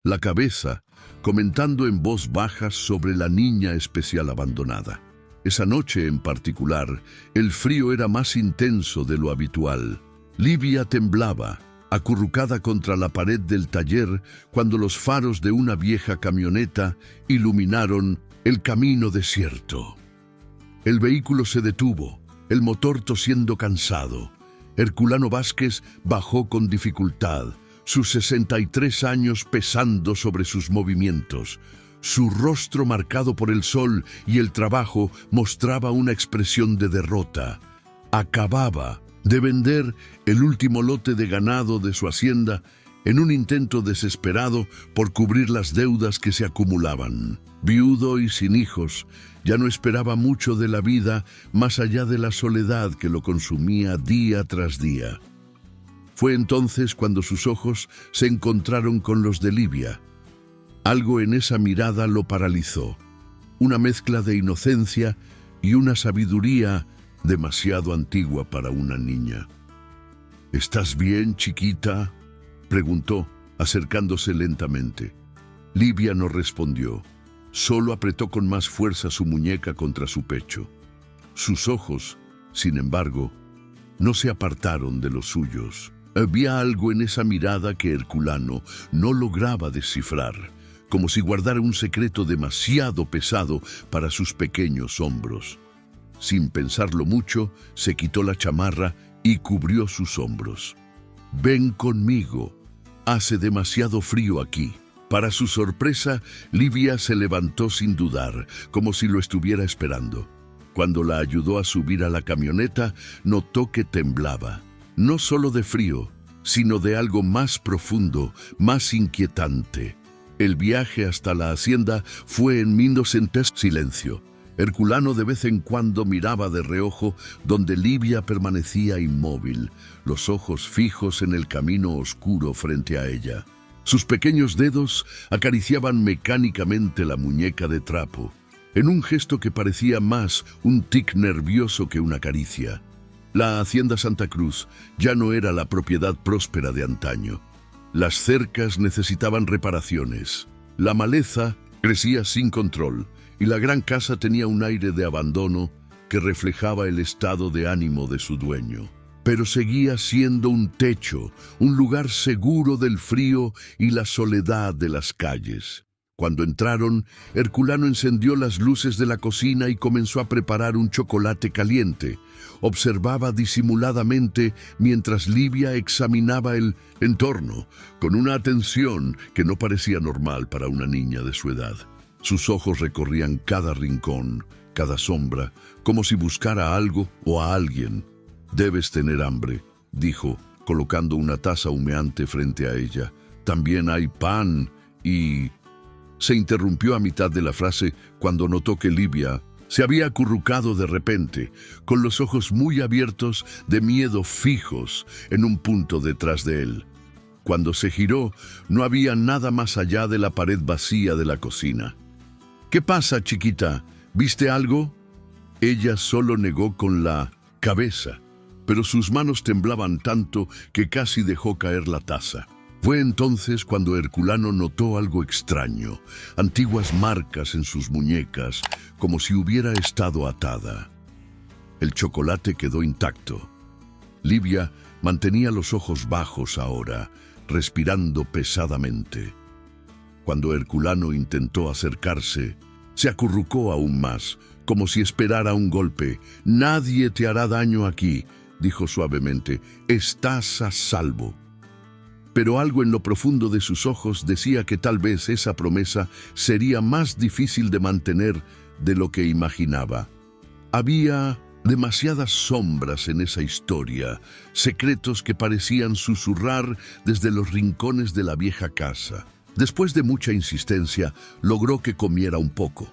la cabeza, comentando en voz baja sobre la niña especial abandonada. Esa noche en particular, el frío era más intenso de lo habitual. Livia temblaba, acurrucada contra la pared del taller, cuando los faros de una vieja camioneta iluminaron el camino desierto. El vehículo se detuvo, el motor tosiendo cansado. Herculano Vázquez bajó con dificultad, sus 63 años pesando sobre sus movimientos. Su rostro marcado por el sol y el trabajo mostraba una expresión de derrota. Acababa de vender el último lote de ganado de su hacienda en un intento desesperado por cubrir las deudas que se acumulaban. Viudo y sin hijos, ya no esperaba mucho de la vida más allá de la soledad que lo consumía día tras día. Fue entonces cuando sus ojos se encontraron con los de Livia. Algo en esa mirada lo paralizó, una mezcla de inocencia y una sabiduría demasiado antigua para una niña. ¿Estás bien, chiquita?, preguntó, acercándose lentamente. Livia no respondió, solo apretó con más fuerza su muñeca contra su pecho. Sus ojos, sin embargo, no se apartaron de los suyos. Había algo en esa mirada que Herculano no lograba descifrar, como si guardara un secreto demasiado pesado para sus pequeños hombros. Sin pensarlo mucho, se quitó la chamarra y cubrió sus hombros. «Ven conmigo. Hace demasiado frío aquí». Para su sorpresa, Livia se levantó sin dudar, como si lo estuviera esperando. Cuando la ayudó a subir a la camioneta, notó que temblaba, no solo de frío, sino de algo más profundo, más inquietante. El viaje hasta la hacienda fue en inocente silencio. Herculano de vez en cuando miraba de reojo donde Livia permanecía inmóvil, los ojos fijos en el camino oscuro frente a ella. Sus pequeños dedos acariciaban mecánicamente la muñeca de trapo, en un gesto que parecía más un tic nervioso que una caricia. La hacienda Santa Cruz ya no era la propiedad próspera de antaño. Las cercas necesitaban reparaciones, la maleza crecía sin control y la gran casa tenía un aire de abandono que reflejaba el estado de ánimo de su dueño. Pero seguía siendo un techo, un lugar seguro del frío y la soledad de las calles. Cuando entraron, Herculano encendió las luces de la cocina y comenzó a preparar un chocolate caliente. Observaba disimuladamente mientras Livia examinaba el entorno, con una atención que no parecía normal para una niña de su edad. Sus ojos recorrían cada rincón, cada sombra, como si buscara algo o a alguien. «Debes tener hambre», dijo, colocando una taza humeante frente a ella. «También hay pan y...» Se interrumpió a mitad de la frase cuando notó que Livia se había acurrucado de repente, con los ojos muy abiertos de miedo fijos en un punto detrás de él. Cuando se giró, no había nada más allá de la pared vacía de la cocina. «¿Qué pasa, chiquita? ¿Viste algo?» Ella solo negó con la cabeza, pero sus manos temblaban tanto que casi dejó caer la taza. Fue entonces cuando Herculano notó algo extraño, antiguas marcas en sus muñecas, como si hubiera estado atada. El chocolate quedó intacto. Livia mantenía los ojos bajos ahora, respirando pesadamente. Cuando Herculano intentó acercarse, se acurrucó aún más, como si esperara un golpe. «Nadie te hará daño aquí», dijo suavemente. «Estás a salvo». Pero algo en lo profundo de sus ojos decía que tal vez esa promesa sería más difícil de mantener de lo que imaginaba. Había demasiadas sombras en esa historia, secretos que parecían susurrar desde los rincones de la vieja casa. Después de mucha insistencia, logró que comiera un poco.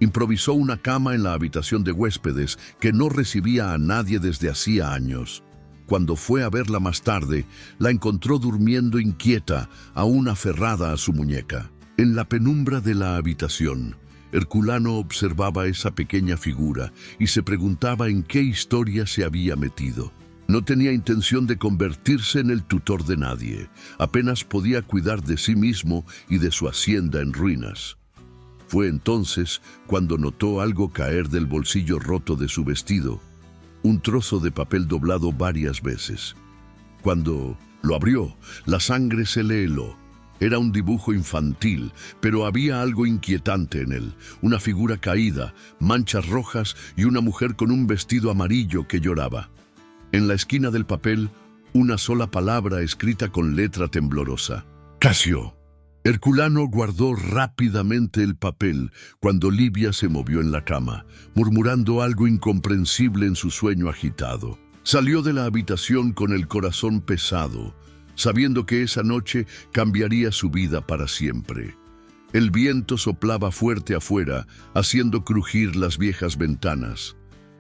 Improvisó una cama en la habitación de huéspedes que no recibía a nadie desde hacía años. Cuando fue a verla más tarde, la encontró durmiendo inquieta, aún aferrada a su muñeca. En la penumbra de la habitación, Herculano observaba esa pequeña figura y se preguntaba en qué historia se había metido. No tenía intención de convertirse en el tutor de nadie. Apenas podía cuidar de sí mismo y de su hacienda en ruinas. Fue entonces cuando notó algo caer del bolsillo roto de su vestido, un trozo de papel doblado varias veces. Cuando lo abrió, la sangre se le heló. Era un dibujo infantil, pero había algo inquietante en él. Una figura caída, manchas rojas y una mujer con un vestido amarillo que lloraba. En la esquina del papel, una sola palabra escrita con letra temblorosa: Casio. Herculano guardó rápidamente el papel cuando Livia se movió en la cama, murmurando algo incomprensible en su sueño agitado. Salió de la habitación con el corazón pesado, sabiendo que esa noche cambiaría su vida para siempre. El viento soplaba fuerte afuera, haciendo crujir las viejas ventanas.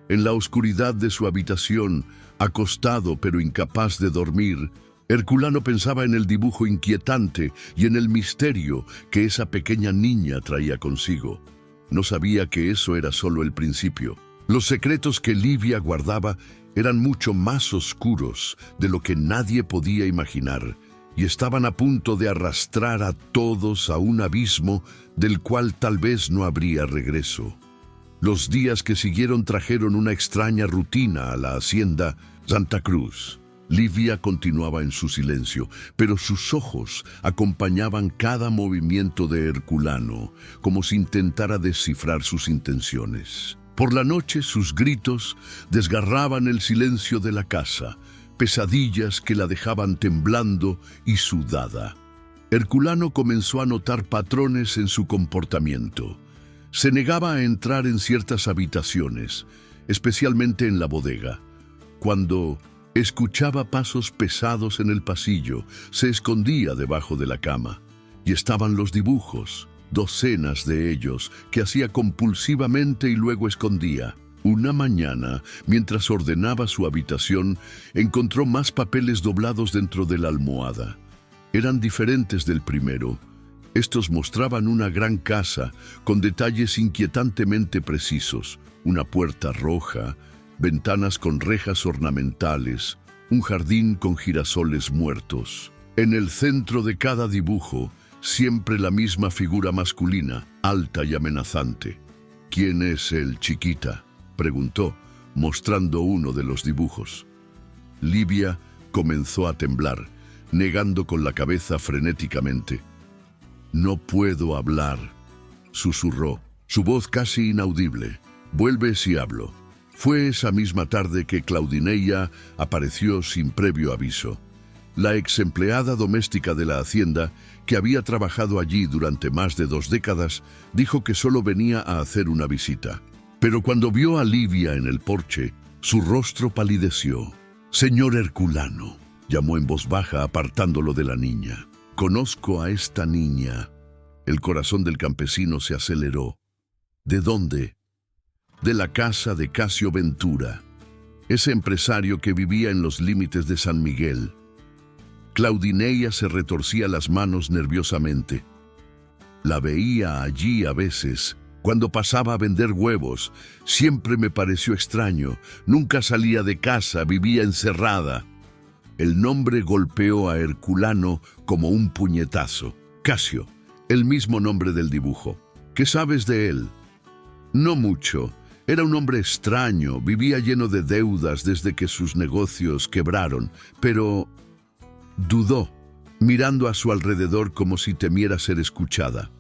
En la oscuridad de su habitación, acostado pero incapaz de dormir, Herculano pensaba en el dibujo inquietante y en el misterio que esa pequeña niña traía consigo. No sabía que eso era solo el principio. Los secretos que Livia guardaba eran mucho más oscuros de lo que nadie podía imaginar y estaban a punto de arrastrar a todos a un abismo del cual tal vez no habría regreso. Los días que siguieron trajeron una extraña rutina a la hacienda Santa Cruz. Livia continuaba en su silencio, pero sus ojos acompañaban cada movimiento de Herculano, como si intentara descifrar sus intenciones. Por la noche sus gritos desgarraban el silencio de la casa, pesadillas que la dejaban temblando y sudada. Herculano comenzó a notar patrones en su comportamiento. Se negaba a entrar en ciertas habitaciones, especialmente en la bodega. Cuando escuchaba pasos pesados en el pasillo, se escondía debajo de la cama. Y estaban los dibujos, docenas de ellos, que hacía compulsivamente y luego escondía. Una mañana, mientras ordenaba su habitación, encontró más papeles doblados dentro de la almohada. Eran diferentes del primero. Estos mostraban una gran casa, con detalles inquietantemente precisos, una puerta roja, ventanas con rejas ornamentales, un jardín con girasoles muertos. En el centro de cada dibujo, siempre la misma figura masculina, alta y amenazante. ¿Quién es él, chiquita?, preguntó, mostrando uno de los dibujos. Livia comenzó a temblar, negando con la cabeza frenéticamente. «No puedo hablar», susurró, su voz casi inaudible. «Vuelve si hablo». Fue esa misma tarde que Claudineia apareció sin previo aviso. La ex empleada doméstica de la hacienda, que había trabajado allí durante más de 2 décadas, dijo que solo venía a hacer una visita. Pero cuando vio a Livia en el porche, su rostro palideció. «Señor Herculano», llamó en voz baja, apartándolo de la niña. «Conozco a esta niña». El corazón del campesino se aceleró. «¿De dónde?» «De la casa de Casio Ventura, ese empresario que vivía en los límites de San Miguel». Claudineia se retorcía las manos nerviosamente. «La veía allí a veces, cuando pasaba a vender huevos. Siempre me pareció extraño. Nunca salía de casa, vivía encerrada». El nombre golpeó a Herculano como un puñetazo. «Casio, el mismo nombre del dibujo. ¿Qué sabes de él?» «No mucho. Era un hombre extraño, vivía lleno de deudas desde que sus negocios quebraron, pero…» Dudó, mirando a su alrededor como si temiera ser escuchada.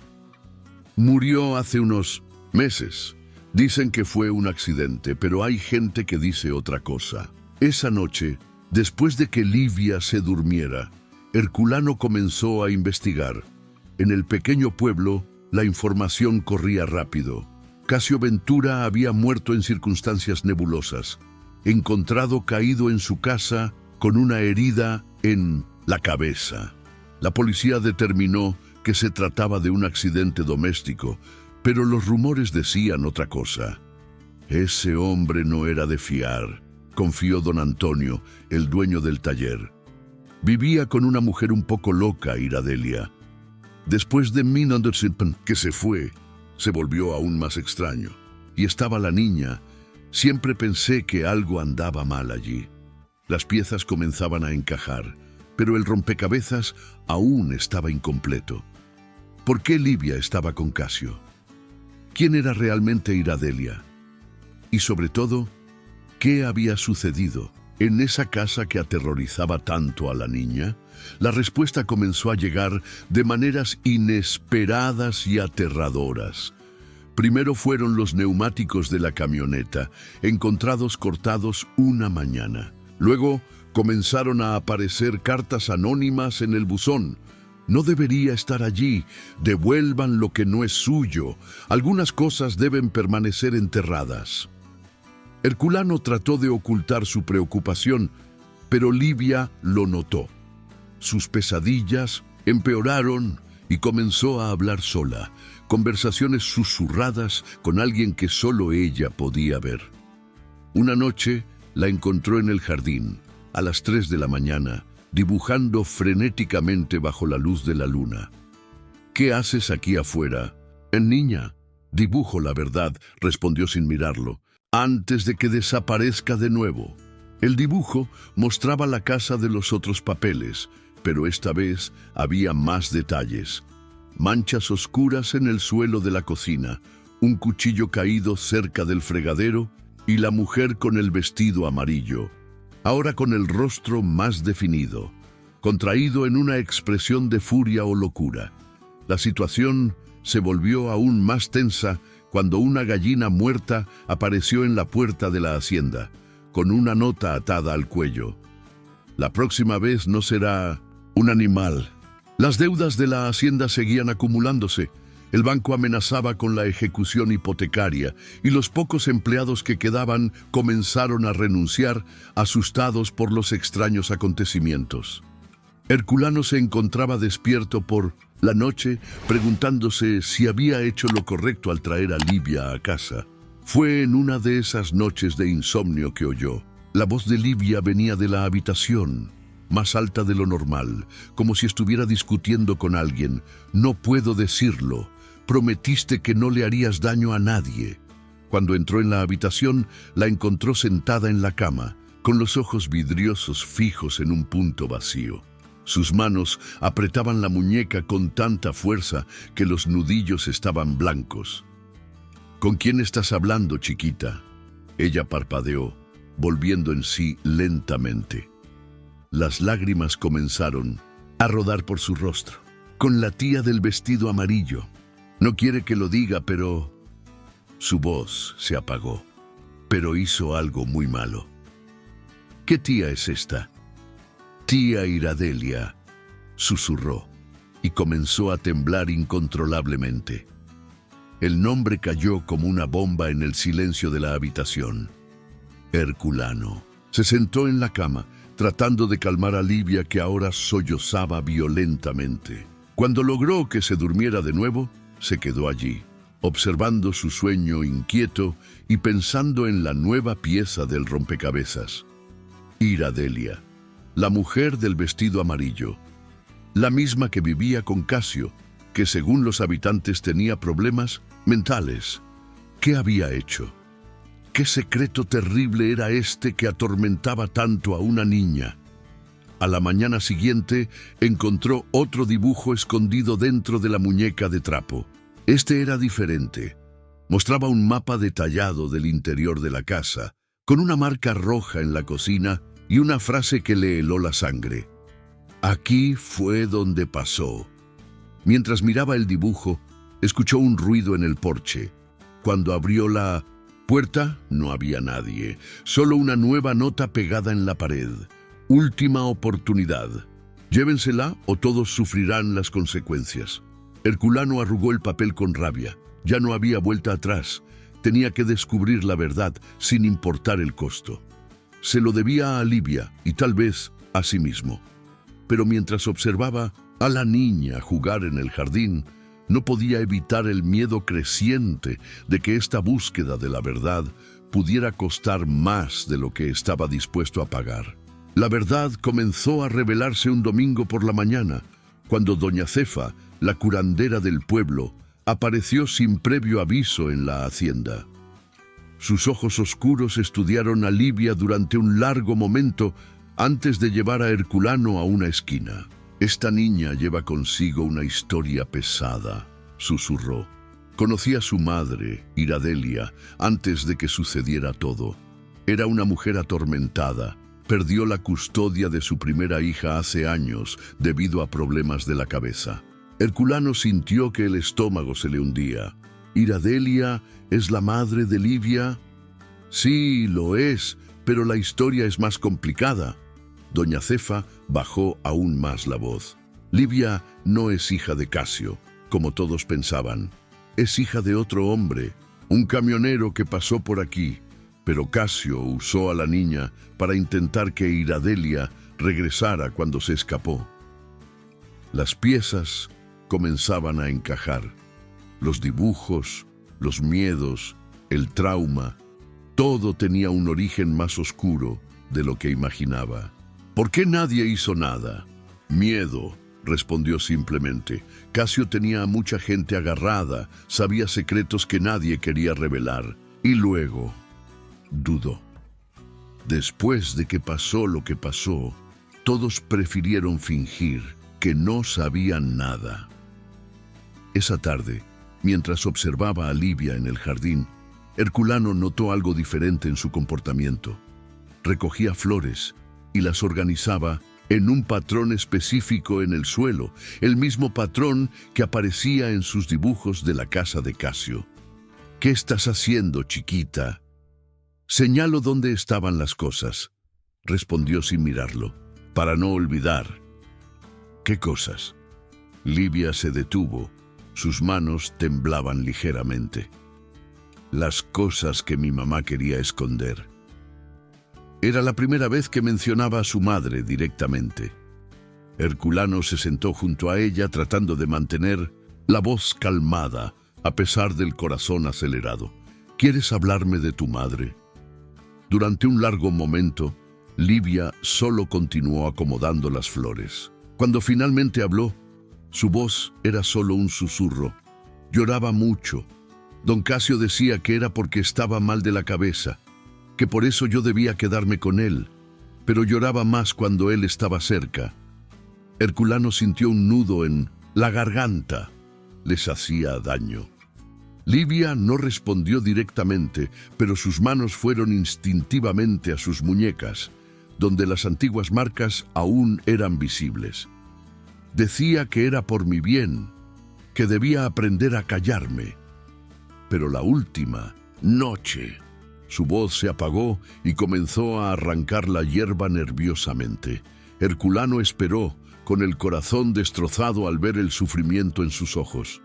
«Murió hace unos meses. Dicen que fue un accidente, pero hay gente que dice otra cosa». Esa noche, después de que Livia se durmiera, Herculano comenzó a investigar. En el pequeño pueblo, la información corría rápido. Casio Ventura había muerto en circunstancias nebulosas, encontrado caído en su casa con una herida en la cabeza. La policía determinó que se trataba de un accidente doméstico, pero los rumores decían otra cosa. Ese hombre no era de fiar, confió don Antonio, el dueño del taller. Vivía con una mujer un poco loca, Iradelia. Después de Minandersipen, que se fue, se volvió aún más extraño. Y estaba la niña. Siempre pensé que algo andaba mal allí. Las piezas comenzaban a encajar, pero el rompecabezas aún estaba incompleto. ¿Por qué Livia estaba con Casio? ¿Quién era realmente Iradelia? Y sobre todo, ¿qué había sucedido en esa casa que aterrorizaba tanto a la niña? La respuesta comenzó a llegar de maneras inesperadas y aterradoras. Primero fueron los neumáticos de la camioneta, encontrados cortados una mañana. Luego comenzaron a aparecer cartas anónimas en el buzón. No debería estar allí. Devuelvan lo que no es suyo. Algunas cosas deben permanecer enterradas. Herculano trató de ocultar su preocupación, pero Livia lo notó. Sus pesadillas empeoraron y comenzó a hablar sola, conversaciones susurradas con alguien que solo ella podía ver. Una noche la encontró en el jardín, a las 3 de la mañana, dibujando frenéticamente bajo la luz de la luna. ¿Qué haces aquí afuera? Niña, dibujo la verdad, respondió sin mirarlo, antes de que desaparezca de nuevo. El dibujo mostraba la casa de los otros papeles, pero esta vez había más detalles. Manchas oscuras en el suelo de la cocina, un cuchillo caído cerca del fregadero y la mujer con el vestido amarillo, ahora con el rostro más definido, contraído en una expresión de furia o locura. La situación se volvió aún más tensa cuando una gallina muerta apareció en la puerta de la hacienda, con una nota atada al cuello. La próxima vez no será un animal. Las deudas de la hacienda seguían acumulándose. El banco amenazaba con la ejecución hipotecaria y los pocos empleados que quedaban comenzaron a renunciar, asustados por los extraños acontecimientos. Herculano se encontraba despierto por la noche, preguntándose si había hecho lo correcto al traer a Livia a casa. Fue en una de esas noches de insomnio que oyó. La voz de Livia venía de la habitación, más alta de lo normal, como si estuviera discutiendo con alguien. «No puedo decirlo. Prometiste que no le harías daño a nadie». Cuando entró en la habitación, la encontró sentada en la cama, con los ojos vidriosos fijos en un punto vacío. Sus manos apretaban la muñeca con tanta fuerza que los nudillos estaban blancos. «¿Con quién estás hablando, chiquita?». Ella parpadeó, volviendo en sí lentamente. Las lágrimas comenzaron a rodar por su rostro. «Con la tía del vestido amarillo. No quiere que lo diga, pero...». Su voz se apagó, pero hizo algo muy malo. «¿Qué tía es esta?». «Tía Iradelia», susurró, y comenzó a temblar incontrolablemente. El nombre cayó como una bomba en el silencio de la habitación. Herculano se sentó en la cama, tratando de calmar a Livia, que ahora sollozaba violentamente. Cuando logró que se durmiera de nuevo, se quedó allí, observando su sueño inquieto y pensando en la nueva pieza del rompecabezas. Iradelia, la mujer del vestido amarillo, la misma que vivía con Casio, que según los habitantes tenía problemas mentales. ¿Qué había hecho? ¿Qué secreto terrible era este que atormentaba tanto a una niña? A la mañana siguiente encontró otro dibujo escondido dentro de la muñeca de trapo. Este era diferente. Mostraba un mapa detallado del interior de la casa, con una marca roja en la cocina y una frase que le heló la sangre. «Aquí fue donde pasó». Mientras miraba el dibujo, escuchó un ruido en el porche. Cuando abrió la puerta, no había nadie, solo una nueva nota pegada en la pared. «Última oportunidad. Llévensela o todos sufrirán las consecuencias». Herculano arrugó el papel con rabia. Ya no había vuelta atrás. Tenía que descubrir la verdad sin importar el costo. Se lo debía a Livia y tal vez a sí mismo. Pero mientras observaba a la niña jugar en el jardín, no podía evitar el miedo creciente de que esta búsqueda de la verdad pudiera costar más de lo que estaba dispuesto a pagar. La verdad comenzó a revelarse un domingo por la mañana, cuando doña Cefa, la curandera del pueblo, apareció sin previo aviso en la hacienda. Sus ojos oscuros estudiaron a Livia durante un largo momento antes de llevar a Herculano a una esquina. «Esta niña lleva consigo una historia pesada», susurró. Conocí a su madre, Iradelia, antes de que sucediera todo. Era una mujer atormentada. Perdió la custodia de su primera hija hace años debido a problemas de la cabeza. Herculano sintió que el estómago se le hundía. «¿Iradelia es la madre de Livia?» «Sí, lo es, pero la historia es más complicada». Doña Cefa bajó aún más la voz. «Livia no es hija de Casio, como todos pensaban. Es hija de otro hombre, un camionero que pasó por aquí, pero Casio usó a la niña para intentar que Iradelia regresara cuando se escapó». Las piezas comenzaban a encajar. Los dibujos, los miedos, el trauma, todo tenía un origen más oscuro de lo que imaginaba. «¿Por qué nadie hizo nada?» «Miedo», respondió simplemente. Casio tenía a mucha gente agarrada, sabía secretos que nadie quería revelar. Y luego dudó. Después de que pasó lo que pasó, todos prefirieron fingir que no sabían nada. Esa tarde, mientras observaba a Livia en el jardín, Herculano notó algo diferente en su comportamiento. Recogía flores y las organizaba en un patrón específico en el suelo, el mismo patrón que aparecía en sus dibujos de la casa de Casio. «¿Qué estás haciendo, chiquita?» «Señalo dónde estaban las cosas», respondió sin mirarlo, «para no olvidar». «¿Qué cosas?» Livia se detuvo. Sus manos temblaban ligeramente. «Las cosas que mi mamá quería esconder». Era la primera vez que mencionaba a su madre directamente. Herculano se sentó junto a ella tratando de mantener la voz calmada a pesar del corazón acelerado. «¿Quieres hablarme de tu madre?» Durante un largo momento, Livia solo continuó acomodando las flores. Cuando finalmente habló, su voz era solo un susurro. Lloraba mucho. Don Casio decía que era porque estaba mal de la cabeza, que por eso yo debía quedarme con él, pero lloraba más cuando él estaba cerca. Herculano sintió un nudo en la garganta. Les hacía daño. Livia no respondió directamente, pero sus manos fueron instintivamente a sus muñecas, donde las antiguas marcas aún eran visibles. Decía que era por mi bien, que debía aprender a callarme. Pero la última noche, su voz se apagó y comenzó a arrancar la hierba nerviosamente. Herculano esperó, con el corazón destrozado al ver el sufrimiento en sus ojos.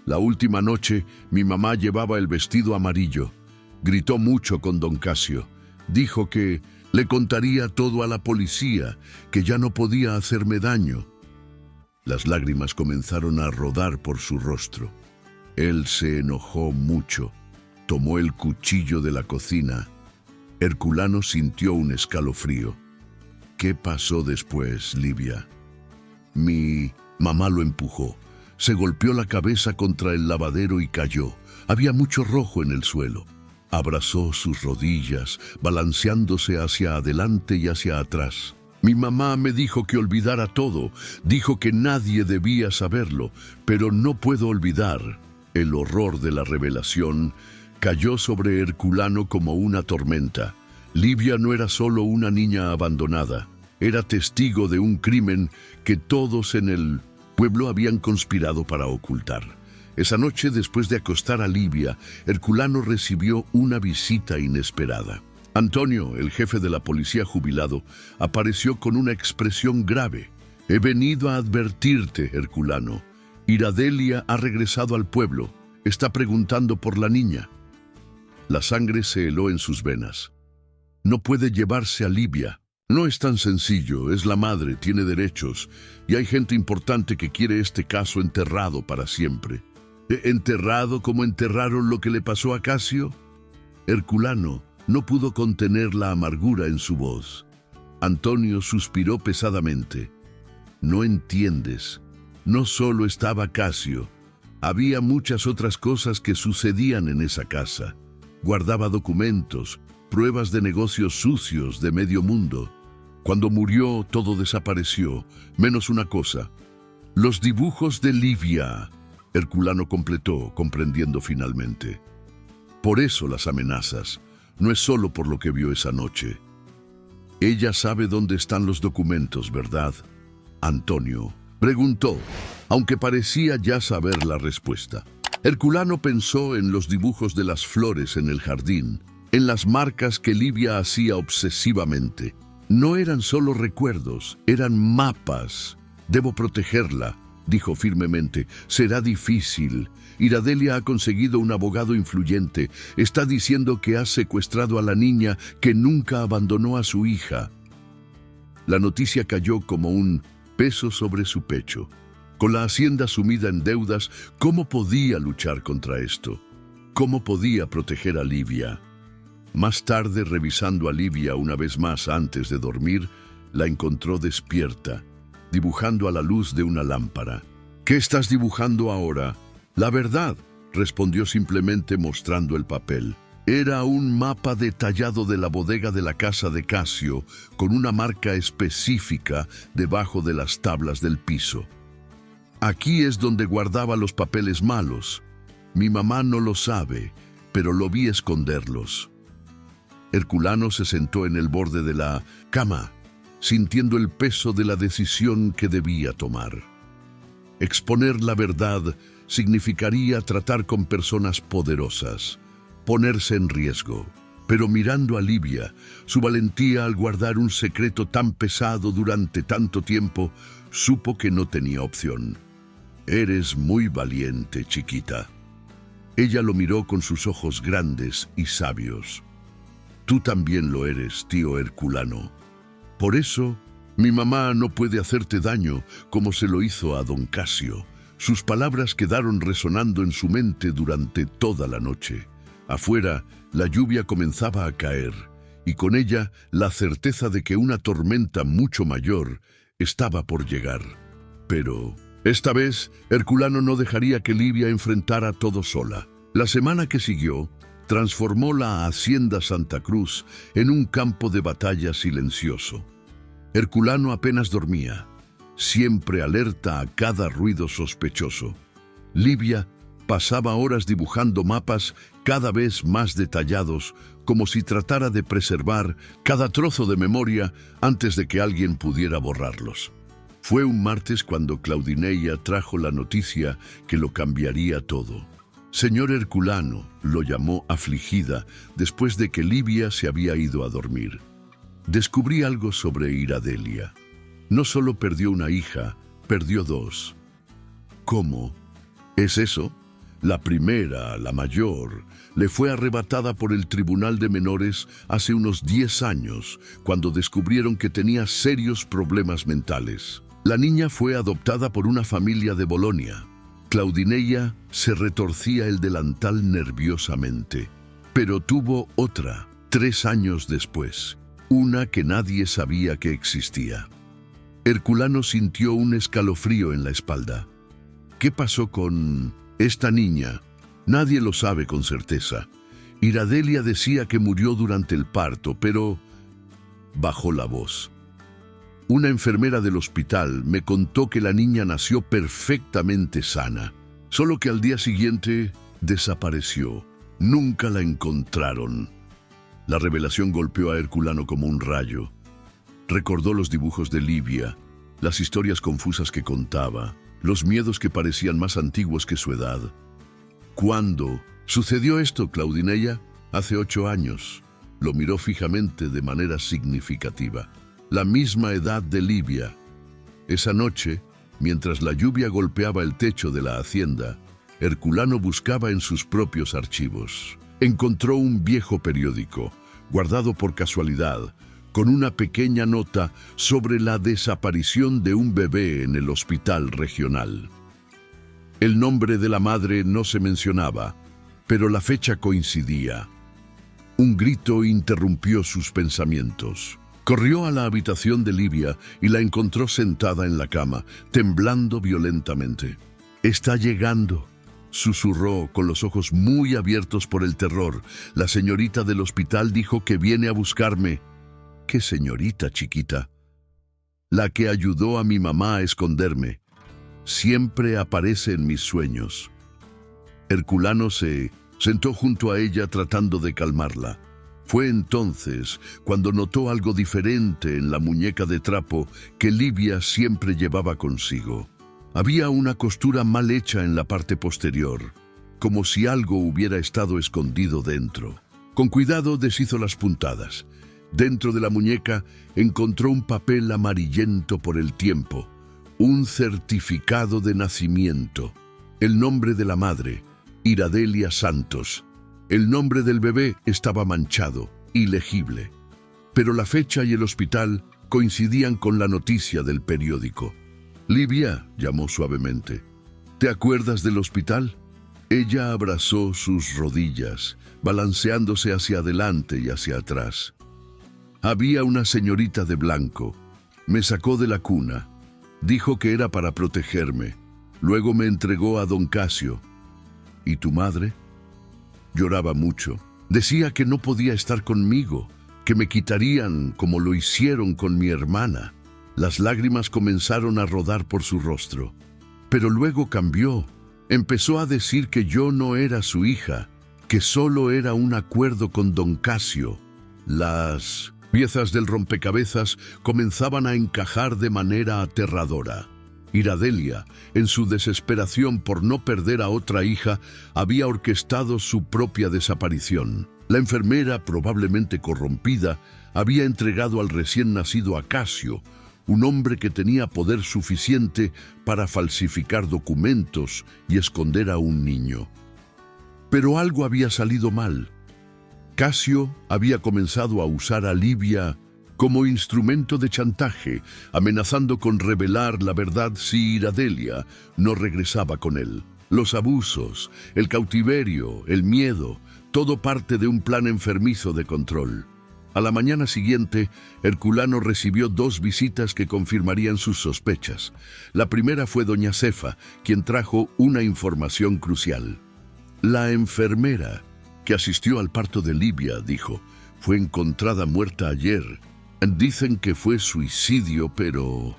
«La última noche, mi mamá llevaba el vestido amarillo. Gritó mucho con don Casio. Dijo que le contaría todo a la policía, que ya no podía hacerme daño». Las lágrimas comenzaron a rodar por su rostro. Él se enojó mucho. Tomó el cuchillo de la cocina. Herculano sintió un escalofrío. «¿Qué pasó después, Livia?» «Mi mamá lo empujó. Se golpeó la cabeza contra el lavadero y cayó. Había mucho rojo en el suelo. Abrazó sus rodillas, balanceándose hacia adelante y hacia atrás. Mi mamá me dijo que olvidara todo. Dijo que nadie debía saberlo, pero no puedo olvidar». El horror de la revelación cayó sobre Herculano como una tormenta. Livia no era solo una niña abandonada, era testigo de un crimen que todos en el pueblo habían conspirado para ocultar. Esa noche, después de acostar a Livia, Herculano recibió una visita inesperada. Antonio, el jefe de la policía jubilado, apareció con una expresión grave. «He venido a advertirte, Herculano. Iradelia ha regresado al pueblo. Está preguntando por la niña». La sangre se heló en sus venas. «No puede llevarse a Livia. No es tan sencillo, es la madre, tiene derechos, y hay gente importante que quiere este caso enterrado para siempre». «¿Enterrado como enterraron lo que le pasó a Casio?» Herculano no pudo contener la amargura en su voz. Antonio suspiró pesadamente. «No entiendes. No solo estaba Casio. Había muchas otras cosas que sucedían en esa casa. Guardaba documentos, pruebas de negocios sucios de medio mundo. Cuando murió, todo desapareció, menos una cosa: los dibujos de Livia. Herculano completó, comprendiendo finalmente. Por eso las amenazas, no es solo por lo que vio esa noche. Ella sabe dónde están los documentos, ¿verdad? Antonio preguntó, aunque parecía ya saber la respuesta. Herculano pensó en los dibujos de las flores en el jardín, en las marcas que Livia hacía obsesivamente. No eran solo recuerdos, eran mapas. Debo protegerla, dijo firmemente. Será difícil. Iradelia ha conseguido un abogado influyente. Está diciendo que has secuestrado a la niña, que nunca abandonó a su hija. La noticia cayó como un peso sobre su pecho. Con la hacienda sumida en deudas, ¿cómo podía luchar contra esto? ¿Cómo podía proteger a Livia? Más tarde, revisando a Livia una vez más antes de dormir, la encontró despierta, dibujando a la luz de una lámpara. ¿Qué estás dibujando ahora? La verdad, respondió simplemente mostrando el papel. Era un mapa detallado de la bodega de la casa de Casio, con una marca específica debajo de las tablas del piso. Aquí es donde guardaba los papeles malos. Mi mamá no lo sabe, pero lo vi esconderlos. Herculano se sentó en el borde de la cama, sintiendo el peso de la decisión que debía tomar. Exponer la verdad significaría tratar con personas poderosas, ponerse en riesgo. Pero mirando a Livia, su valentía al guardar un secreto tan pesado durante tanto tiempo, supo que no tenía opción. Eres muy valiente, chiquita. Ella lo miró con sus ojos grandes y sabios. Tú también lo eres, tío Herculano. Por eso, mi mamá no puede hacerte daño como se lo hizo a don Casio. Sus palabras quedaron resonando en su mente durante toda la noche. Afuera, la lluvia comenzaba a caer, y con ella la certeza de que una tormenta mucho mayor estaba por llegar. Pero esta vez, Herculano no dejaría que Livia enfrentara todo sola. La semana que siguió, transformó la hacienda Santa Cruz en un campo de batalla silencioso. Herculano apenas dormía, siempre alerta a cada ruido sospechoso. Livia pasaba horas dibujando mapas cada vez más detallados, como si tratara de preservar cada trozo de memoria antes de que alguien pudiera borrarlos. Fue un martes cuando Claudineia trajo la noticia que lo cambiaría todo. Señor Herculano, lo llamó afligida después de que Livia se había ido a dormir. Descubrí algo sobre Iradelia. No solo perdió una hija, perdió dos. ¿Cómo? ¿Es eso? La primera, la mayor, le fue arrebatada por el Tribunal de Menores hace unos 10 años, cuando descubrieron que tenía serios problemas mentales. La niña fue adoptada por una familia de Bolonia. Claudineia se retorcía el delantal nerviosamente. Pero tuvo otra, 3 años después, una que nadie sabía que existía. Herculano sintió un escalofrío en la espalda. ¿Qué pasó con esta niña? Nadie lo sabe con certeza. Iradelia decía que murió durante el parto, pero bajó la voz. Una enfermera del hospital me contó que la niña nació perfectamente sana, solo que al día siguiente desapareció. Nunca la encontraron. La revelación golpeó a Herculano como un rayo. Recordó los dibujos de Livia, las historias confusas que contaba, los miedos que parecían más antiguos que su edad. ¿Cuándo sucedió esto, Claudineia? Hace 8 años. Lo miró fijamente de manera significativa. La misma edad de Livia. Esa noche, mientras la lluvia golpeaba el techo de la hacienda, Herculano buscaba en sus propios archivos. Encontró un viejo periódico, guardado por casualidad, con una pequeña nota sobre la desaparición de un bebé en el hospital regional. El nombre de la madre no se mencionaba, pero la fecha coincidía. Un grito interrumpió sus pensamientos. Corrió a la habitación de Livia y la encontró sentada en la cama, temblando violentamente. «Está llegando», susurró con los ojos muy abiertos por el terror. «La señorita del hospital dijo que viene a buscarme». ¿Qué señorita chiquita? La que ayudó a mi mamá a esconderme. Siempre aparece en mis sueños. Herculano se sentó junto a ella tratando de calmarla. Fue entonces cuando notó algo diferente en la muñeca de trapo que Livia siempre llevaba consigo. Había una costura mal hecha en la parte posterior, como si algo hubiera estado escondido dentro. Con cuidado deshizo las puntadas. Dentro de la muñeca encontró un papel amarillento por el tiempo, un certificado de nacimiento, el nombre de la madre, Iradelia Santos. El nombre del bebé estaba manchado, ilegible, pero la fecha y el hospital coincidían con la noticia del periódico. «Livia», llamó suavemente, «¿te acuerdas del hospital?» Ella abrazó sus rodillas, balanceándose hacia adelante y hacia atrás. Había una señorita de blanco. Me sacó de la cuna. Dijo que era para protegerme. Luego me entregó a don Casio. ¿Y tu madre? Lloraba mucho. Decía que no podía estar conmigo, que me quitarían como lo hicieron con mi hermana. Las lágrimas comenzaron a rodar por su rostro. Pero luego cambió. Empezó a decir que yo no era su hija, que solo era un acuerdo con don Casio. Las piezas del rompecabezas comenzaban a encajar de manera aterradora. Iradelia, en su desesperación por no perder a otra hija, había orquestado su propia desaparición. La enfermera, probablemente corrompida, había entregado al recién nacido a Casio, un hombre que tenía poder suficiente para falsificar documentos y esconder a un niño. Pero algo había salido mal. Casio había comenzado a usar a Livia como instrumento de chantaje, amenazando con revelar la verdad si Iradelia no regresaba con él. Los abusos, el cautiverio, el miedo, todo parte de un plan enfermizo de control. A la mañana siguiente, Herculano recibió 2 visitas que confirmarían sus sospechas. La primera fue doña Cefa, quien trajo una información crucial. La enfermera que asistió al parto de Livia, dijo, fue encontrada muerta ayer. Dicen que fue suicidio, pero...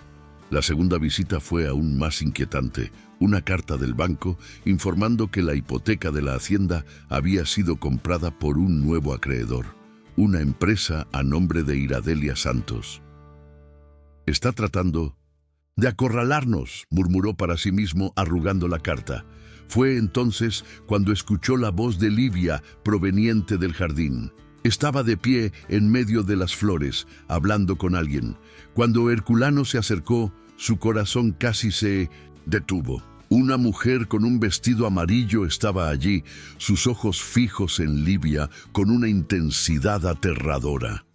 La segunda visita fue aún más inquietante. Una carta del banco informando que la hipoteca de la hacienda había sido comprada por un nuevo acreedor, una empresa a nombre de Iradelia Santos. «Está tratando de acorralarnos», murmuró para sí mismo arrugando la carta. Fue entonces cuando escuchó la voz de Livia proveniente del jardín. Estaba de pie en medio de las flores, hablando con alguien. Cuando Herculano se acercó, su corazón casi se detuvo. Una mujer con un vestido amarillo estaba allí, sus ojos fijos en Livia con una intensidad aterradora.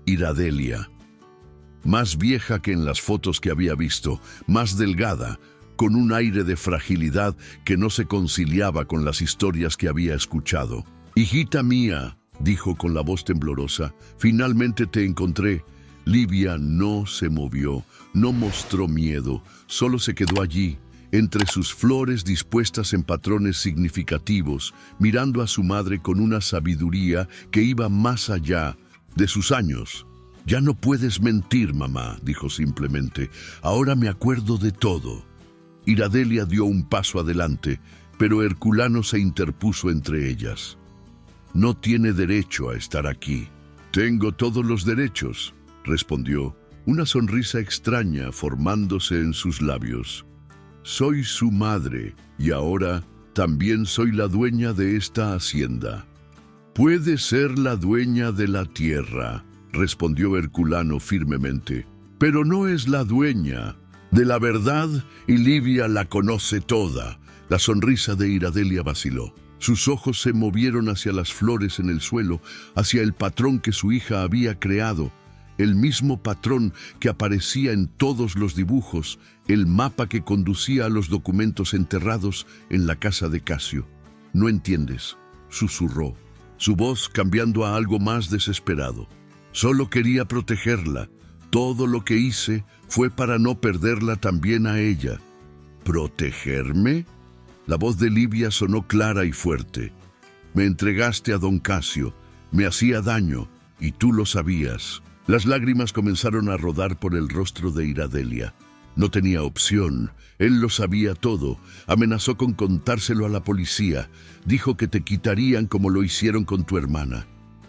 Iradelia, más vieja que en las fotos que había visto, más delgada, con un aire de fragilidad que no se conciliaba con las historias que había escuchado. «Hijita mía», dijo con la voz temblorosa, «finalmente te encontré». Livia no se movió, no mostró miedo, solo se quedó allí, entre sus flores dispuestas en patrones significativos, mirando a su madre con una sabiduría que iba más allá de sus años. «Ya no puedes mentir, mamá», dijo simplemente. «Ahora me acuerdo de todo». Iradelia dio un paso adelante, pero Herculano se interpuso entre ellas. «No tiene derecho a estar aquí». «Tengo todos los derechos», respondió, una sonrisa extraña formándose en sus labios. «Soy su madre y ahora también soy la dueña de esta hacienda». «Puede ser la dueña de la tierra», respondió Herculano firmemente, «pero no es la dueña de la verdad y Livia la conoce toda». La sonrisa de Iradelia vaciló. Sus ojos se movieron hacia las flores en el suelo, hacia el patrón que su hija había creado, el mismo patrón que aparecía en todos los dibujos, el mapa que conducía a los documentos enterrados en la casa de Casio. «No entiendes», susurró, su voz cambiando a algo más desesperado. «Solo quería protegerla. Todo lo que hice fue para no perderla también a ella». «¿Protegerme?». La voz de Livia sonó clara y fuerte. «Me entregaste a don Casio, me hacía daño, Y tú lo sabías. Las lágrimas comenzaron a rodar por el rostro de Iradelia. No tenía opción. Él lo sabía todo. Amenazó con contárselo a la policía. Dijo que te quitarían como lo hicieron con tu hermana.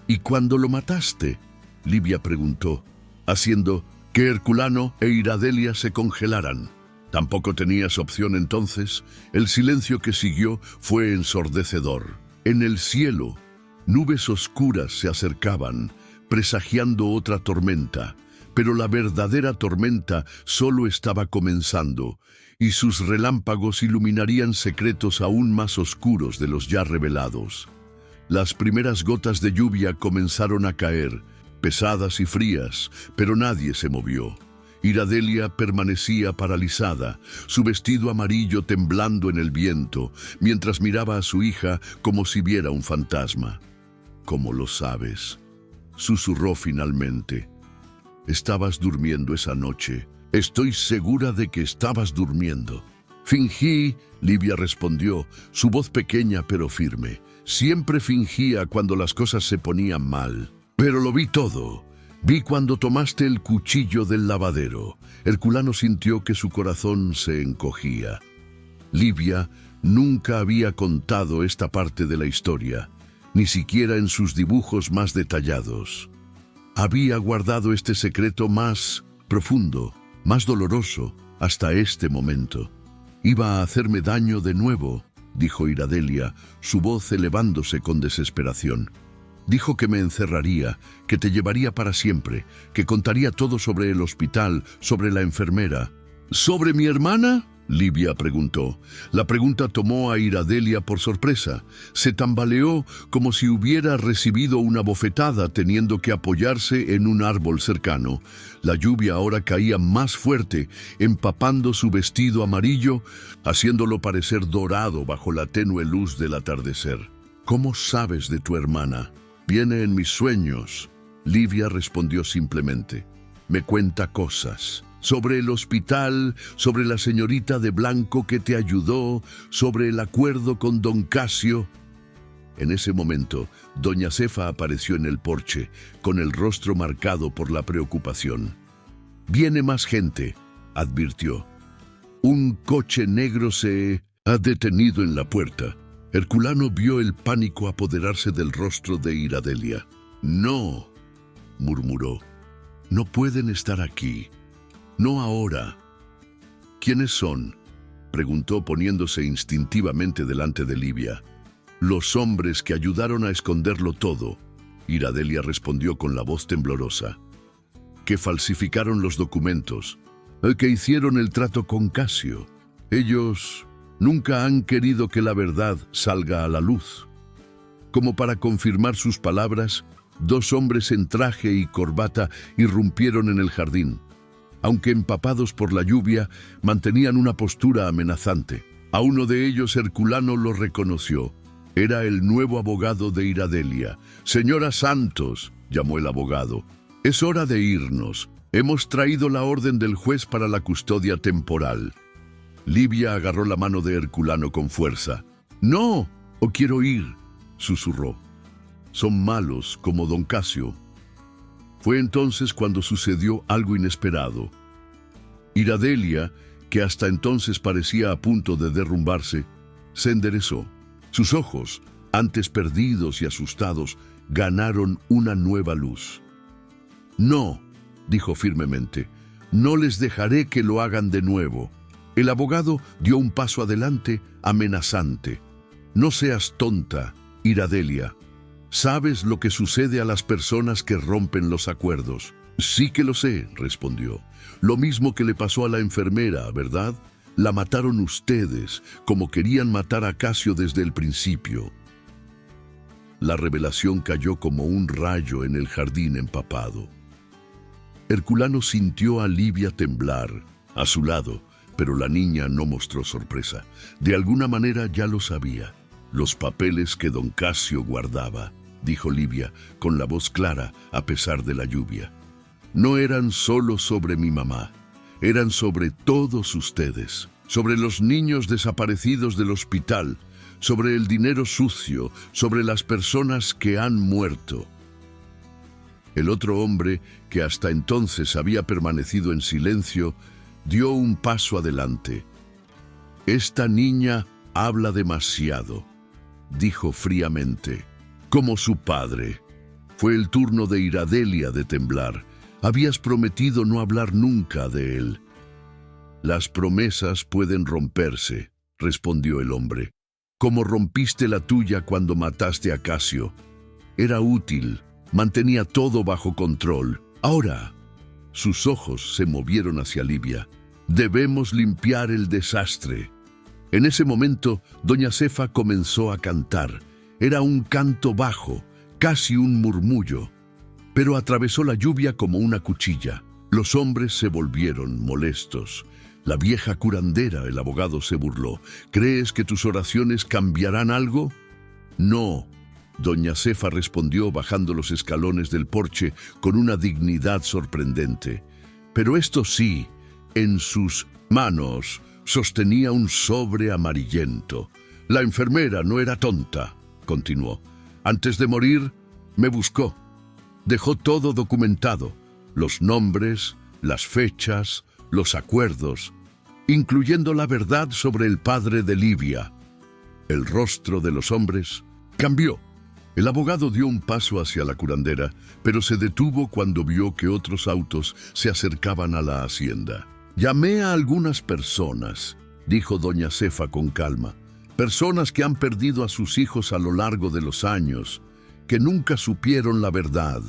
¿Y cuándo lo mataste?, Livia preguntó, haciendo que Herculano e Iradelia se congelaran. Tampoco tenías opción entonces. El silencio que siguió fue ensordecedor. En el cielo, nubes oscuras se acercaban, presagiando otra tormenta. Pero la verdadera tormenta solo estaba comenzando, y sus relámpagos iluminarían secretos aún más oscuros de los ya revelados. Las primeras gotas de lluvia comenzaron a caer, pesadas y frías, pero nadie se movió. Iradelia permanecía paralizada, su vestido amarillo temblando en el viento, mientras miraba a su hija como si viera un fantasma. «¿Cómo lo sabes?», susurró finalmente. «Estabas durmiendo esa noche. Estoy segura de que estabas durmiendo». «Fingí», Livia respondió, su voz pequeña pero firme. «Siempre fingía cuando las cosas se ponían mal. Pero lo vi todo. Vi cuando tomaste el cuchillo del lavadero». Herculano sintió que su corazón se encogía. Livia nunca había contado esta parte de la historia, ni siquiera en sus dibujos más detallados. Había guardado este secreto más profundo, más doloroso, hasta este momento. «Iba a hacerme daño de nuevo», dijo Iradelia, su voz elevándose con desesperación. «Dijo que me encerraría, que te llevaría para siempre, que contaría todo sobre el hospital, sobre la enfermera». «¿Sobre mi hermana?», Livia preguntó. La pregunta tomó a Iradelia por sorpresa. Se tambaleó como si hubiera recibido una bofetada teniendo que apoyarse en un árbol cercano. La lluvia ahora caía más fuerte, empapando su vestido amarillo, haciéndolo parecer dorado bajo la tenue luz del atardecer. «¿Cómo sabes de tu hermana?». «Viene en mis sueños», Livia respondió simplemente. «Me cuenta cosas. Sobre el hospital, sobre la señorita de blanco que te ayudó, sobre el acuerdo con don Casio». En ese momento, doña Cefa apareció en el porche, con el rostro marcado por la preocupación. «Viene más gente», advirtió. «Un coche negro se ha detenido en la puerta». Herculano vio el pánico apoderarse del rostro de Iradelia. «No», murmuró. «No pueden estar aquí. No ahora». «¿Quiénes son?», preguntó poniéndose instintivamente delante de Livia. «Los hombres que ayudaron a esconderlo todo», Iradelia respondió con la voz temblorosa. «Que falsificaron los documentos, que hicieron el trato con Casio. Ellos nunca han querido que la verdad salga a la luz». Como para confirmar sus palabras, dos hombres en traje y corbata irrumpieron en el jardín. Aunque empapados por la lluvia, mantenían una postura amenazante. A uno de ellos Herculano lo reconoció. Era el nuevo abogado de Iradelia. «Señora Santos», llamó el abogado, «es hora de irnos. Hemos traído la orden del juez para la custodia temporal». Livia agarró la mano de Herculano con fuerza. «No, o quiero ir», susurró. «Son malos como don Casio». Fue entonces cuando sucedió algo inesperado. Iradelia, que hasta entonces parecía a punto de derrumbarse, se enderezó. Sus ojos, antes perdidos y asustados, ganaron una nueva luz. «No», dijo firmemente, «no les dejaré que lo hagan de nuevo». El abogado dio un paso adelante, amenazante. «No seas tonta, Iradelia. ¿Sabes lo que sucede a las personas que rompen los acuerdos?». «Sí que lo sé», respondió. «Lo mismo que le pasó a la enfermera, ¿verdad? La mataron ustedes, como querían matar a Casio desde el principio». La revelación cayó como un rayo en el jardín empapado. Herculano sintió a Livia temblar a su lado, pero la niña no mostró sorpresa. De alguna manera ya lo sabía. «Los papeles que don Casio guardaba», dijo Livia, con la voz clara a pesar de la lluvia. «No eran solo sobre mi mamá, eran sobre todos ustedes, sobre los niños desaparecidos del hospital, sobre el dinero sucio, sobre las personas que han muerto». El otro hombre, que hasta entonces había permanecido en silencio, dio un paso adelante. «Esta niña habla demasiado», dijo fríamente. «Como su padre». Fue el turno de Iradelia de temblar. «Habías prometido no hablar nunca de él». «Las promesas pueden romperse», respondió el hombre. «Como rompiste la tuya cuando mataste a Casio. Era útil, mantenía todo bajo control. Ahora». Sus ojos se movieron hacia Livia. «Debemos limpiar el desastre». En ese momento, doña Cefa comenzó a cantar. Era un canto bajo, casi un murmullo, pero atravesó la lluvia como una cuchilla. Los hombres se volvieron molestos. La vieja curandera, el abogado, se burló. «¿Crees que tus oraciones cambiarán algo?» «No», doña Cefa respondió bajando los escalones del porche con una dignidad sorprendente. «Pero esto sí, en sus manos sostenía un sobre amarillento. La enfermera no era tonta», continuó. «Antes de morir, me buscó. Dejó todo documentado, los nombres, las fechas, los acuerdos, incluyendo la verdad sobre el padre de Livia». El rostro de los hombres cambió. El abogado dio un paso hacia la curandera, pero se detuvo cuando vio que otros autos se acercaban a la hacienda. «Llamé a algunas personas», dijo doña Cefa con calma. «Personas que han perdido a sus hijos a lo largo de los años, que nunca supieron la verdad.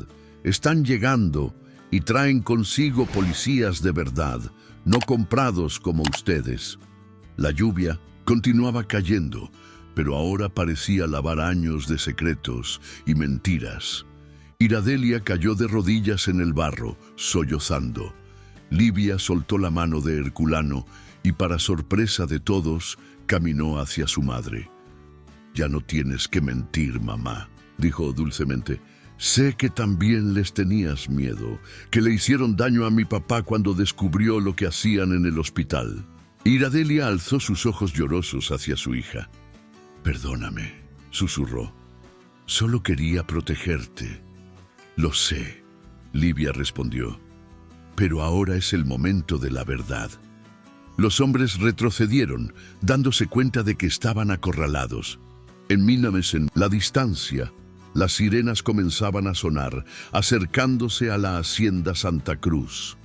Están llegando y traen consigo policías de verdad, no comprados como ustedes». La lluvia continuaba cayendo, pero ahora parecía lavar años de secretos y mentiras. Iradelia cayó de rodillas en el barro, sollozando. Livia soltó la mano de Herculano y, para sorpresa de todos, caminó hacia su madre. «Ya no tienes que mentir, mamá», dijo dulcemente. «Sé que también les tenías miedo, que le hicieron daño a mi papá cuando descubrió lo que hacían en el hospital». Iradelia alzó sus ojos llorosos hacia su hija. «Perdóname», susurró. «Solo quería protegerte». «Lo sé», Livia respondió. «Pero ahora es el momento de la verdad». Los hombres retrocedieron, dándose cuenta de que estaban acorralados. En Mínamesen, la distancia, las sirenas comenzaban a sonar, acercándose a la hacienda Santa Cruz.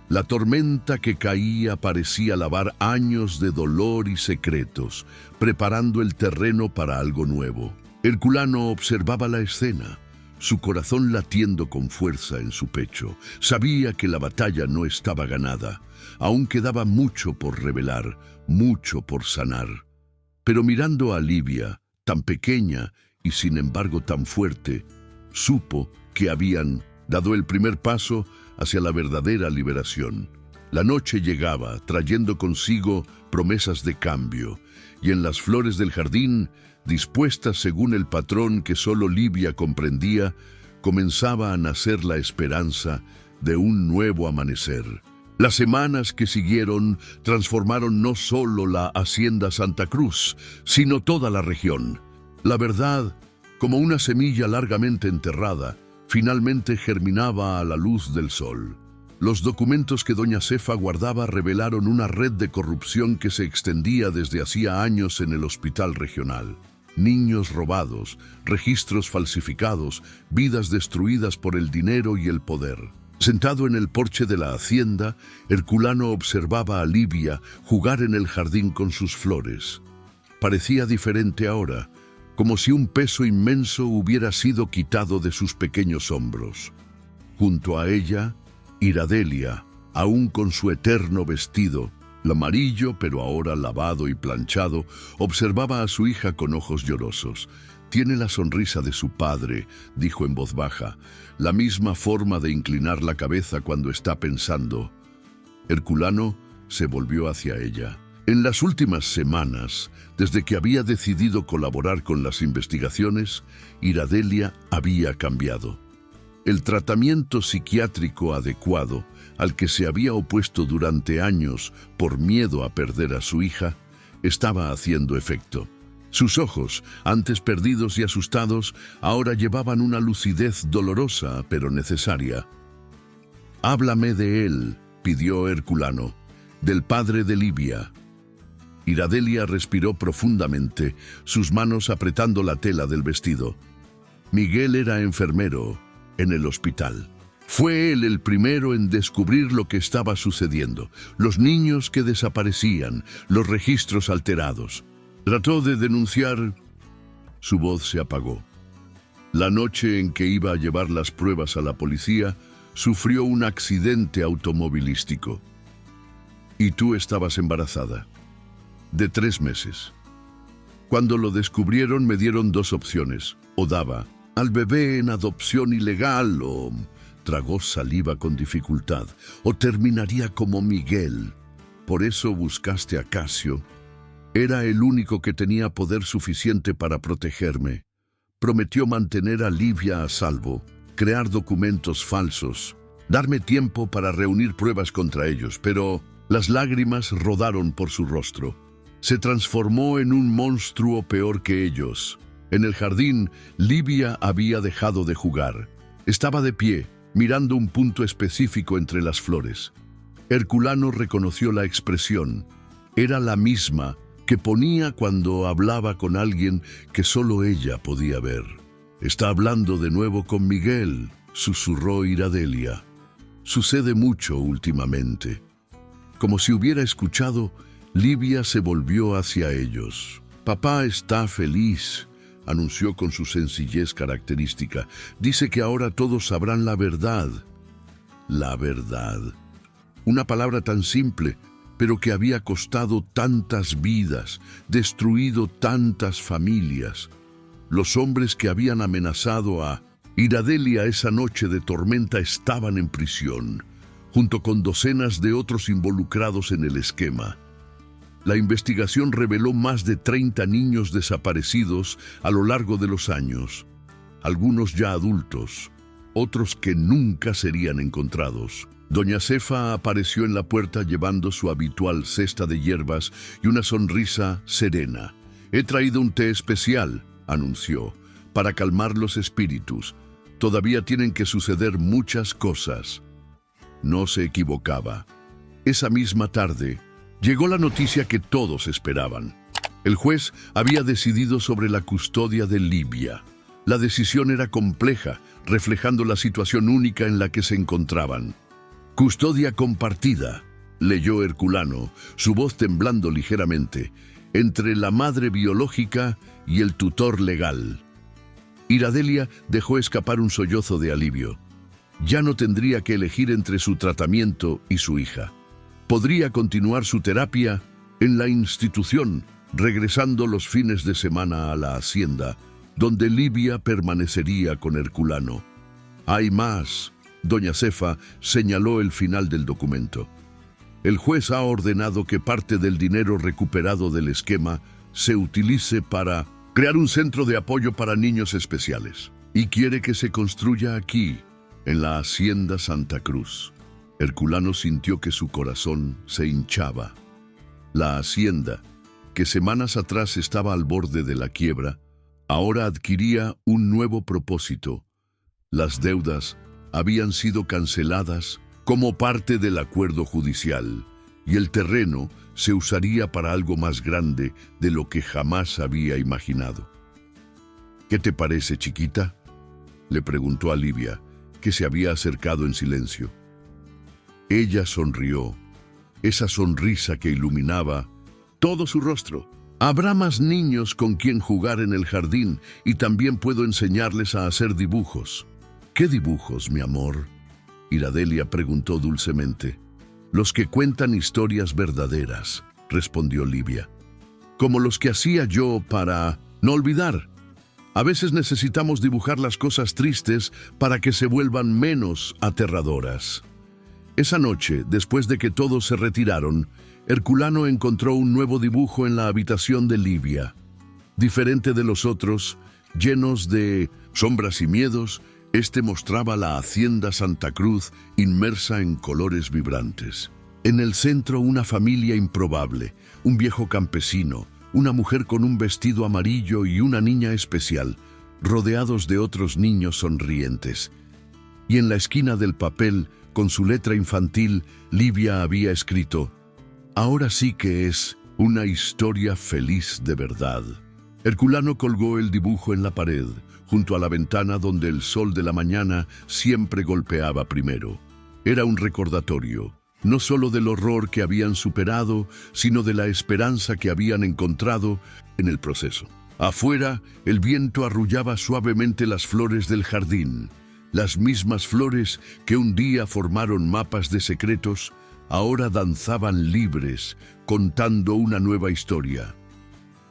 La tormenta que caía parecía lavar años de dolor y secretos, preparando el terreno para algo nuevo. Herculano observaba la escena, su corazón latiendo con fuerza en su pecho. Sabía que la batalla no estaba ganada. Aún quedaba mucho por revelar, mucho por sanar. Pero mirando a Livia, tan pequeña y sin embargo tan fuerte, supo que habían dado el primer paso hacia la verdadera liberación. La noche llegaba, trayendo consigo promesas de cambio, y en las flores del jardín, dispuestas según el patrón que solo Livia comprendía, comenzaba a nacer la esperanza de un nuevo amanecer. Las semanas que siguieron transformaron no solo la hacienda Santa Cruz, sino toda la región. La verdad, como una semilla largamente enterrada, finalmente germinaba a la luz del sol. Los documentos que doña Cefa guardaba revelaron una red de corrupción que se extendía desde hacía años en el hospital regional. Niños robados, registros falsificados, vidas destruidas por el dinero y el poder. Sentado en el porche de la hacienda, Herculano observaba a Livia jugar en el jardín con sus flores. Parecía diferente ahora, como si un peso inmenso hubiera sido quitado de sus pequeños hombros. Junto a ella, Iradelia, aún con su eterno vestido, el amarillo pero ahora lavado y planchado, observaba a su hija con ojos llorosos. «Tiene la sonrisa de su padre», dijo en voz baja, «la misma forma de inclinar la cabeza cuando está pensando». Herculano se volvió hacia ella. En las últimas semanas, desde que había decidido colaborar con las investigaciones, Iradelia había cambiado. El tratamiento psiquiátrico adecuado, al que se había opuesto durante años por miedo a perder a su hija, estaba haciendo efecto. Sus ojos, antes perdidos y asustados, ahora llevaban una lucidez dolorosa pero necesaria. «Háblame de él», pidió Herculano, «del padre de Livia». Iradelia respiró profundamente, sus manos apretando la tela del vestido. Miguel era enfermero en el hospital. Fue él el primero en descubrir lo que estaba sucediendo, los niños que desaparecían, los registros alterados. Trató de denunciar. Su voz se apagó. La noche en que iba a llevar las pruebas a la policía, sufrió un accidente automovilístico. Y tú estabas embarazada, de 3 meses. Cuando lo descubrieron me dieron 2 opciones. O daba al bebé en adopción ilegal o... Tragó saliva con dificultad. O terminaría como Miguel. Por eso buscaste a Casio. Era el único que tenía poder suficiente para protegerme. Prometió mantener a Livia a salvo, crear documentos falsos, darme tiempo para reunir pruebas contra ellos, pero las lágrimas rodaron por su rostro. Se transformó en un monstruo peor que ellos. En el jardín, Livia había dejado de jugar. Estaba de pie, mirando un punto específico entre las flores. Herculano reconoció la expresión. Era la misma que ponía cuando hablaba con alguien que solo ella podía ver. «Está hablando de nuevo con Miguel», susurró Iradelia. «Sucede mucho últimamente». Como si hubiera escuchado, Livia se volvió hacia ellos. «Papá está feliz», anunció con su sencillez característica. «Dice que ahora todos sabrán la verdad». La verdad. Una palabra tan simple, pero que había costado tantas vidas, destruido tantas familias. Los hombres que habían amenazado a Iradelia esa noche de tormenta estaban en prisión, junto con docenas de otros involucrados en el esquema. La investigación reveló más de 30 niños desaparecidos a lo largo de los años, algunos ya adultos, otros que nunca serían encontrados. Doña Cefa apareció en la puerta llevando su habitual cesta de hierbas y una sonrisa serena. «He traído un té especial», anunció, «para calmar los espíritus. Todavía tienen que suceder muchas cosas». No se equivocaba. Esa misma tarde, llegó la noticia que todos esperaban. El juez había decidido sobre la custodia de Livia. La decisión era compleja, reflejando la situación única en la que se encontraban. «Custodia compartida», leyó Herculano, su voz temblando ligeramente, «entre la madre biológica y el tutor legal». Iradelia dejó escapar un sollozo de alivio. Ya no tendría que elegir entre su tratamiento y su hija. Podría continuar su terapia en la institución, regresando los fines de semana a la hacienda, donde Livia permanecería con Herculano. «Hay más». Doña Cefa señaló el final del documento. «El juez ha ordenado que parte del dinero recuperado del esquema se utilice para crear un centro de apoyo para niños especiales. Y quiere que se construya aquí, en la Hacienda Santa Cruz». Herculano sintió que su corazón se hinchaba. La hacienda, que semanas atrás estaba al borde de la quiebra, ahora adquiría un nuevo propósito. Las deudas habían sido canceladas como parte del acuerdo judicial, y el terreno se usaría para algo más grande de lo que jamás había imaginado. «¿Qué te parece, chiquita?», le preguntó a Livia, que se había acercado en silencio. Ella sonrió, esa sonrisa que iluminaba todo su rostro. «Habrá más niños con quien jugar en el jardín y también puedo enseñarles a hacer dibujos». «¿Qué dibujos, mi amor?», Iradelia preguntó dulcemente. «Los que cuentan historias verdaderas», respondió Livia. «Como los que hacía yo para no olvidar. A veces necesitamos dibujar las cosas tristes para que se vuelvan menos aterradoras». Esa noche, después de que todos se retiraron, Herculano encontró un nuevo dibujo en la habitación de Livia. Diferente de los otros, llenos de sombras y miedos, este mostraba la Hacienda Santa Cruz inmersa en colores vibrantes. En el centro una familia improbable, un viejo campesino, una mujer con un vestido amarillo y una niña especial, rodeados de otros niños sonrientes. Y en la esquina del papel, con su letra infantil, Livia había escrito: «Ahora sí que es una historia feliz de verdad». Herculano colgó el dibujo en la pared, junto a la ventana donde el sol de la mañana siempre golpeaba primero. Era un recordatorio, no solo del horror que habían superado, sino de la esperanza que habían encontrado en el proceso. Afuera, el viento arrullaba suavemente las flores del jardín. Las mismas flores que un día formaron mapas de secretos, ahora danzaban libres, contando una nueva historia.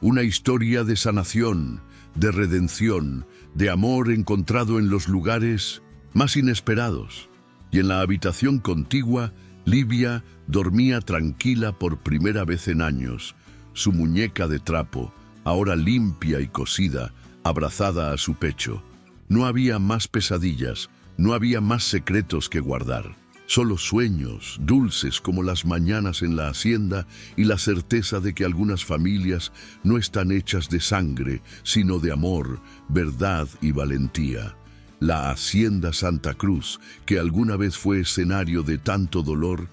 Una historia de sanación, de redención, de amor encontrado en los lugares más inesperados. Y en la habitación contigua, Livia dormía tranquila por primera vez en años. Su muñeca de trapo, ahora limpia y cosida, abrazada a su pecho. No había más pesadillas, no había más secretos que guardar. Solo sueños, dulces como las mañanas en la hacienda y la certeza de que algunas familias no están hechas de sangre, sino de amor, verdad y valentía. La hacienda Santa Cruz, que alguna vez fue escenario de tanto dolor,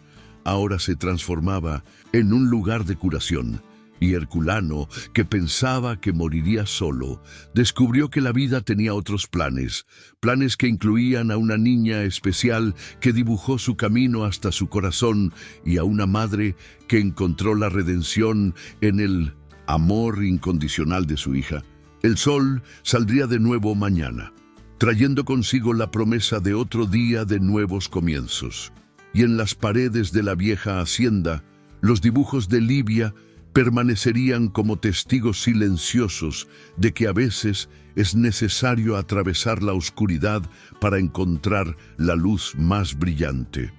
ahora se transformaba en un lugar de curación. Y Herculano, que pensaba que moriría solo, descubrió que la vida tenía otros planes, planes que incluían a una niña especial que dibujó su camino hasta su corazón y a una madre que encontró la redención en el amor incondicional de su hija. El sol saldría de nuevo mañana, trayendo consigo la promesa de otro día de nuevos comienzos. Y en las paredes de la vieja hacienda, los dibujos de Livia permanecerían como testigos silenciosos de que a veces es necesario atravesar la oscuridad para encontrar la luz más brillante.